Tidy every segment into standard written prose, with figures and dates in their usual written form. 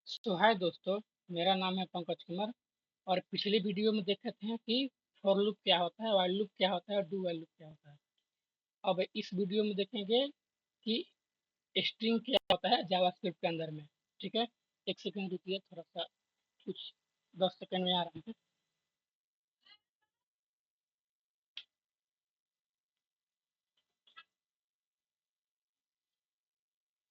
तो हाय दोस्तों, मेरा नाम है पंकज कुमार। और पिछली वीडियो में देखे थे कि फॉर लूप क्या होता है, वाइल लूप क्या होता है और डू वाइल लूप क्या होता है। अब इस वीडियो में देखेंगे कि स्ट्रिंग क्या होता है जावास्क्रिप्ट के अंदर में। ठीक है, एक सेकंड रुकिए, थोड़ा सा कुछ 10 सेकंड में आ रहा है।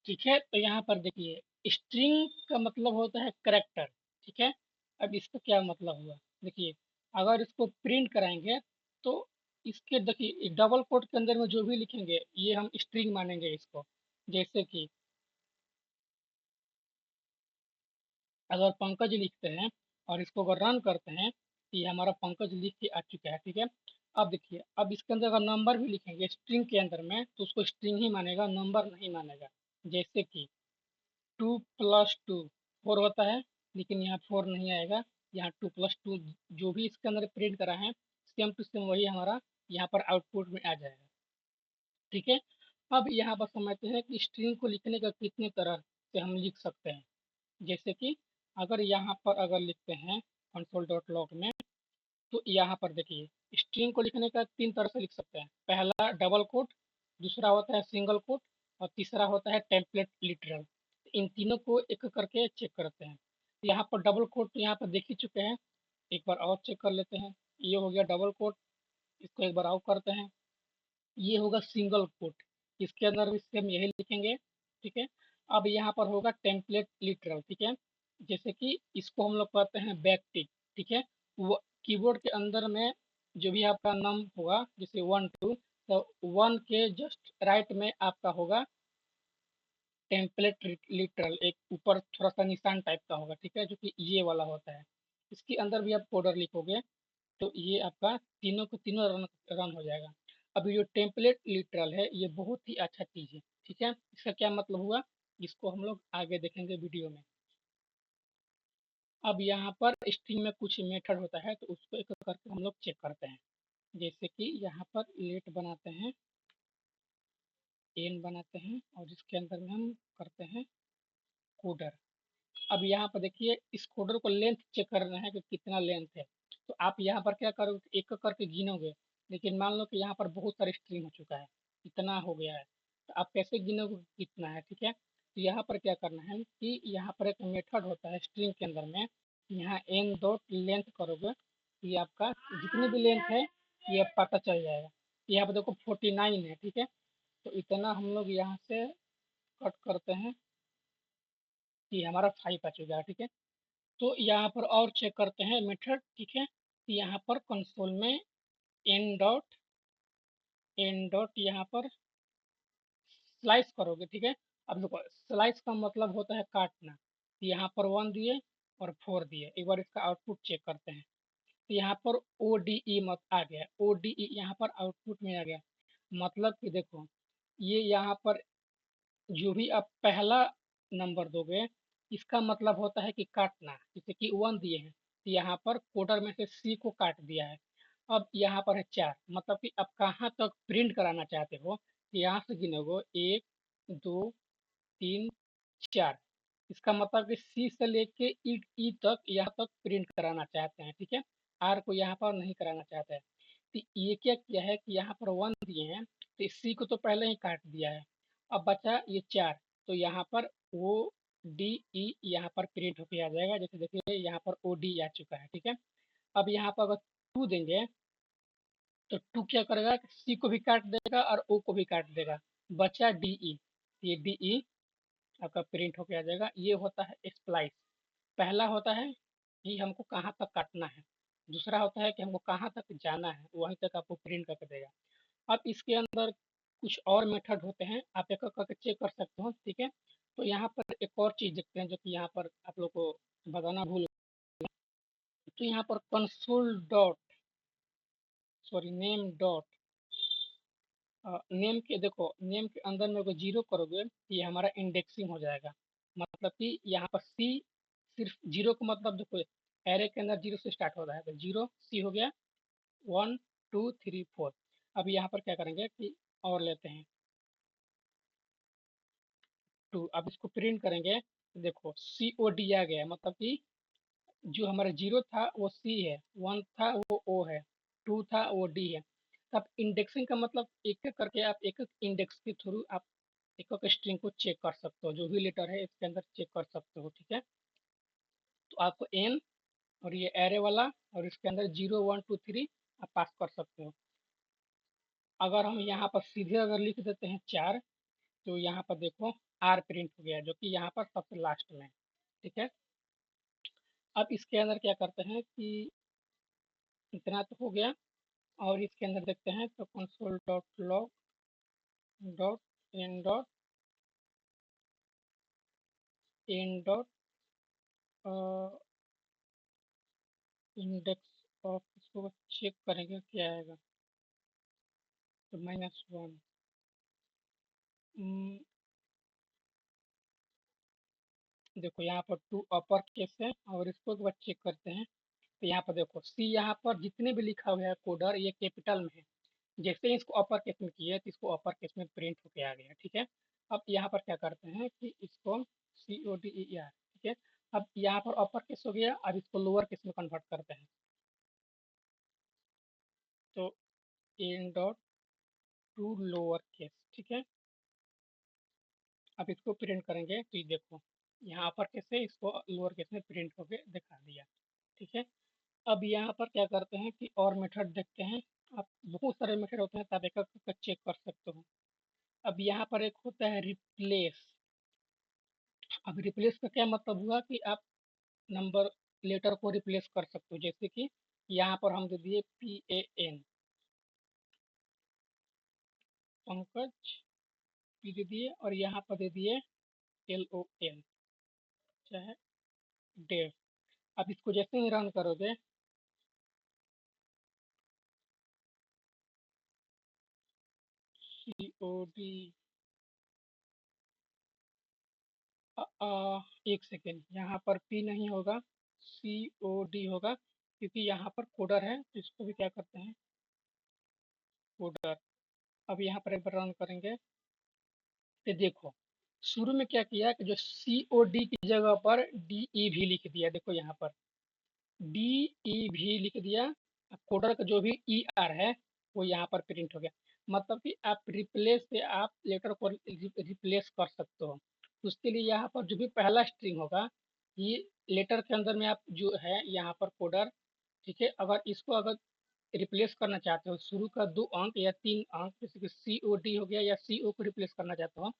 ठीक है, तो यहाँ पर देखिए स्ट्रिंग का मतलब होता है करेक्टर। ठीक है, अब इसका क्या मतलब हुआ, देखिए अगर इसको प्रिंट कराएंगे तो इसके देखिए डबल कोट के अंदर में जो भी लिखेंगे ये हम स्ट्रिंग मानेंगे इसको। जैसे कि अगर पंकज लिखते हैं और इसको अगर रन करते हैं तो ये हमारा पंकज लिख के आ चुका है। ठीक है, अब देखिए अब इसके अंदर अगर नंबर भी लिखेंगे स्ट्रिंग के अंदर में तो उसको स्ट्रिंग ही मानेगा, नंबर नहीं मानेगा। जैसे कि 2 + 2 4 होता है, लेकिन यहाँ 4 नहीं आएगा। यहाँ 2 + 2 जो भी इसके अंदर प्रिंट करा है सेम टू सेम वही हमारा यहाँ पर आउटपुट में आ जाएगा। ठीक है, अब यहाँ पर समझते हैं कि स्ट्रिंग को लिखने का कितने तरह से हम लिख सकते हैं। जैसे कि अगर यहाँ पर अगर लिखते हैं console.log में, तो यहाँ पर देखिए स्ट्रिंग को लिखने का 3 तरह से लिख सकते हैं। पहला डबल कोट, दूसरा होता है सिंगल कोट और तीसरा होता है टेम्पलेट लिटरल। इन तीनों को एक करके चेक करते हैं। यहाँ पर डबल कोट यहाँ पर देख ही चुके हैं, एक बार और चेक कर लेते हैं। ये हो गया डबल कोट, इसको एक बार और करते हैं। ये होगा सिंगल कोट, इसके अंदर भी सेम यही लिखेंगे। ठीक है, अब यहाँ पर होगा टेम्पलेट लिटरल। ठीक है, जैसे कि इसको हम लोग कहते हैं बैक टिक। ठीक है, वो कीबोर्ड के अंदर में जो भी आपका नम होगा जैसे 1 2, तो 1 के जस्ट राइट में आपका होगा टेम्पलेट लिटरल, एक ऊपर थोड़ा सा निशान टाइप का होगा। ठीक है, जो कि ये वाला होता है। इसके अंदर भी आप कोडर लिखोगे तो ये आपका तीनों को तीनों रन हो जाएगा। अब ये जो टेम्पलेट लिटरल है ये बहुत ही अच्छा चीज़ है। ठीक है, इसका क्या मतलब हुआ, इसको हम लोग आगे देखेंगे वीडियो में। अब यहाँ पर स्ट्रिंग में कुछ मेथड होता है तो उसको एक एक करके हम लोग चेक करते हैं। जैसे कि यहाँ पर लेट बनाते हैं, एन बनाते हैं और इसके अंदर में हम करते हैं कोडर। अब यहाँ पर देखिए इस कोडर को लेंथ चेक करना है कि कितना लेंथ है। तो आप यहाँ पर क्या करोगे, एक एक करके गिनोगे। लेकिन मान लो कि यहाँ पर बहुत सारे स्ट्रिंग हो चुका है, इतना हो गया है, तो आप कैसे गिनोगे कितना है। ठीक है, तो यहाँ पर क्या करना है कि यहाँ पर एक मेथड होता है स्ट्रिंग के अंदर में, यहाँ एन डॉट लेंथ करोगे, ये आपका जितनी भी लेंथ है ये पता चल जाएगा। यहाँ पर देखो 49 है। ठीक है, तो इतना हम लोग यहाँ से कट करते हैं कि हमारा 5 आ चुका है। ठीक है, तो यहाँ पर और चेक करते हैं मेथड। ठीक है, तो यहाँ पर कंसोल में एन डॉट यहाँ पर स्लाइस करोगे। ठीक है, अब देखो स्लाइस का मतलब होता है काटना। तो यहाँ पर 1 दिए और 4 दिए, एक बार इसका आउटपुट चेक करते हैं। तो यहाँ पर ओ डी ई मत आ गया, ओ डी ई यहाँ पर आउटपुट में आ गया। मतलब कि देखो ये यहाँ पर जो भी आप पहला नंबर दोगे इसका मतलब होता है कि काटना। जैसे कि 1 दिए हैं तो यहाँ पर कोडर में से सी को काट दिया है। अब यहाँ पर है 4, मतलब कि आप कहाँ तक प्रिंट कराना चाहते हो, तो यहाँ से गिनोगे 1 2 3 4। इसका मतलब कि सी से लेके ई तक यहाँ तक प्रिंट कराना चाहते हैं। ठीक है, आर को यहाँ पर नहीं कराना चाहते हैं। तो ये क्या किया है कि यहाँ पर 1 दिए हैं तो इस सी को तो पहले ही काट दिया है। अब बचा ये 4, तो यहाँ पर ओ डी ई यहाँ पर प्रिंट होके आ जाएगा। जैसे देखिए यहाँ पर ओ डी आ चुका है। ठीक है, अब यहाँ पर अगर 2 देंगे तो 2 क्या करेगा, सी को भी काट देगा और ओ को भी काट देगा, बचा डी ई। ये डी ई आपका प्रिंट होके आ जाएगा। ये होता है स्प्लाइस। पहला होता है कि हमको कहाँ तक काटना है, दूसरा होता है कि हमको कहाँ तक जाना है, वहीं तक आपको प्रिंट करके देगा। अब इसके अंदर कुछ और मेथड होते हैं, आप एक एक करके चेक कर सकते हो। ठीक है, तो यहाँ पर एक और चीज़ देखते हैं जो कि यहाँ पर आप लोग को बताना भूल, तो यहाँ पर console dot sorry name dot name के देखो नेम के अंदर में अगर 0 करोगे तो ये हमारा इंडेक्सिंग हो जाएगा। मतलब कि यहाँ पर सी सिर्फ 0 का मतलब देखो एरे के अंदर 0 से स्टार्ट हो रहा है, तो 0 सी हो गया, 1 2 3 4। अब यहाँ पर क्या करेंगे कि और लेते हैं 2, अब इसको प्रिंट करेंगे देखो COD आ गया, मतलब कि जो हमारा 0 था वो C है, 1 था वो O है, 2 था वो D है। तब इंडेक्सिंग का मतलब एक एक करके आप एक एक इंडेक्स के थ्रू आप एक एक स्ट्रिंग को चेक कर सकते हो, जो भी लेटर है इसके अंदर चेक कर सकते हो, ठीक है। तो आपको n और ये एरे वाला और इसके अंदर 0 1 2 3 आप पास कर सकते हो। अगर हम यहाँ पर सीधे अगर लिख देते हैं 4, तो यहाँ पर देखो R प्रिंट हो गया, जो कि यहाँ पर सबसे लास्ट में है, ठीक है। अब इसके अंदर क्या करते हैं कि इतना तो हो गया, और इसके अंदर देखते हैं तो console dot log dot in dot in dot index of, इसको चेक करेंगे क्या आएगा, तो -1। देखो यहाँ पर 2 अपर केस है, और इसको एक बार चेक करते हैं। तो यहाँ पर देखो C यहाँ पर जितने भी लिखा हुआ है कोडर ये कैपिटल में है। जैसे ही इसको अपर केस में किया तो इसको अपर केस में प्रिंट होके आ गया, ठीक है। अब यहाँ पर क्या करते हैं कि इसको CODER, ठीक है। अब यहाँ पर अपर केस हो गया, अब इसको लोअर केस में कन्वर्ट करते हैं, तो in dot to lower case, ठीक है। अब इसको प्रिंट करेंगे तो ये देखो यहाँ अपर केस से इसको लोअर केस में प्रिंट होके दिखा दिया, ठीक है। अब यहाँ पर क्या करते हैं कि और मेथड देखते हैं। आप बहुत सारे मेथड होते हैं, तो आप एक एक चेक कर सकते हो। अब यहाँ पर एक होता है रिप्लेस। अब रिप्लेस का क्या मतलब हुआ कि आप नंबर लेटर को रिप्लेस कर सकते हो, जैसे कि यहाँ पर हम दे दिए PAN पंकज, P दे दिए, और यहाँ पर दे दिए LON चाहे डेव। अब इसको जैसे ही रन करोगे, COD, एक सेकेंड, यहाँ पर P नहीं होगा, COD होगा, क्योंकि यहाँ पर कोडर है, तो इसको भी क्या करते हैं कोडर। अब यहाँ पर एक बार रन करेंगे तो देखो शुरू में क्या किया कि जो COD की जगह पर DEV लिख दिया, देखो यहाँ पर DEV लिख दिया। कोडर का जो भी ER है वो यहाँ पर प्रिंट हो गया। मतलब कि आप रिप्लेस से आप लेटर को रिप्लेस कर सकते हो। उसके लिए यहाँ पर जो भी पहला स्ट्रिंग होगा, ये लेटर के अंदर में आप जो है यहाँ पर कोडर, ठीक है। अगर इसको अगर रिप्लेस करना चाहते हो, शुरू का 2 अंक या 3 अंक, जैसे कि COD हो गया, या CO को रिप्लेस करना चाहते हो,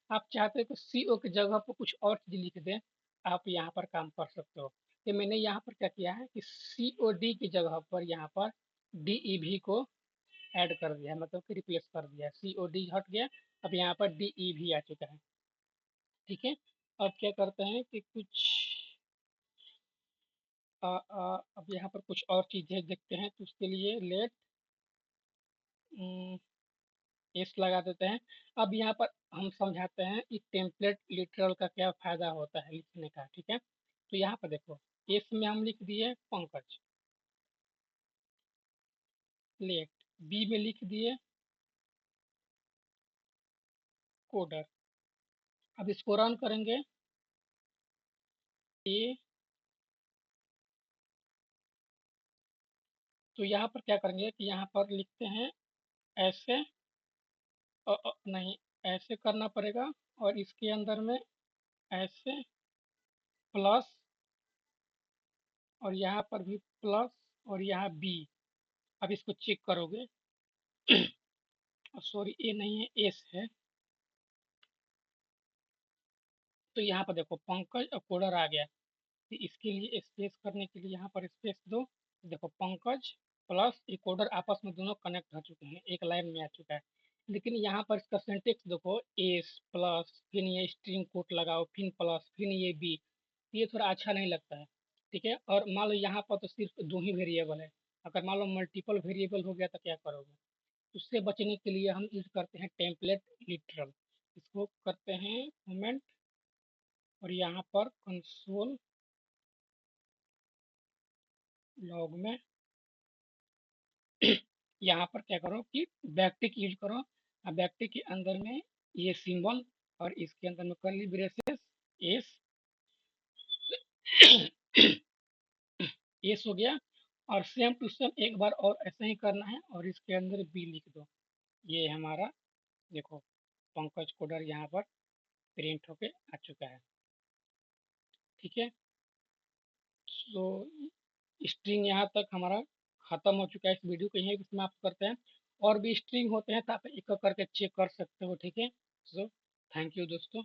आप चाहते हो कि CO की जगह पर कुछ और चीज लिख दें, आप यहाँ पर काम कर सकते हो। तो मैंने यहाँ पर क्या किया है कि COD की जगह पर यहाँ पर DEV को ऐड कर दिया है, मतलब कि रिप्लेस कर दिया है। COD हट गया, अब यहाँ पर DEV आ चुका है, ठीक है। अब क्या करते हैं कि कुछ अब यहाँ पर कुछ और चीजें देखते हैं, तो उसके लिए लेट एस लगा देते हैं। अब यहाँ पर हम समझाते हैं कि टेम्पलेट लिटरल का क्या फायदा होता है लिखने का, ठीक है। तो यहाँ पर देखो एस में हम लिख दिए पंकज, लेट बी में लिख दिए कोडर। अब इसको रन करेंगे, ए, तो यहाँ पर क्या करेंगे कि यहाँ पर लिखते हैं ऐसे, नहीं, ऐसे करना पड़ेगा, और इसके अंदर में ऐसे प्लस, और यहाँ पर भी प्लस, और यहाँ बी। अब इसको चेक करोगे, सॉरी ए नहीं है एस है, तो यहाँ पर देखो पंकज और कोडर आ गया। तो इसके लिए स्पेस करने के लिए यहाँ पर स्पेस दो। देखो पंकज प्लस ये कोडर आपस में दोनों कनेक्ट हो चुके हैं, एक लाइन में आ चुका है। लेकिन यहाँ पर इसका सिंटेक्स देखो, एस प्लस फिर ये स्ट्रिंग कोट लगाओ, फिर प्लस फिर ये बी, ये थोड़ा अच्छा नहीं लगता है, ठीक है। और मान लो यहाँ पर तो सिर्फ 2 ही वेरिएबल है, अगर मान लो मल्टीपल वेरिएबल हो गया तो क्या करोगे। उससे बचने के लिए हम यूज करते हैं टेम्पलेट लिटरल। इसको करते हैं कमेंट, और यहाँ पर कंसोल लॉग में यहाँ पर क्या करो कि बैकटिक यूज करो, और बैकटिक के अंदर में ये सिंबल, और इसके अंदर में कर्ली ब्रेसेस एस, ये हो गया। और सेम टू सेम एक बार और ऐसे ही करना है और इसके अंदर बी लिख दो। ये हमारा देखो पंकज कोडर यहाँ पर प्रिंट होके आ चुका है। ठीक है, तो स्ट्रिंग यहाँ तक हमारा खत्म हो चुका है। इस वीडियो को यहीं पे समाप्त करते हैं। और भी स्ट्रिंग होते हैं तो आप एक एक करके चेक कर सकते हो। ठीक है, सो थैंक यू दोस्तों।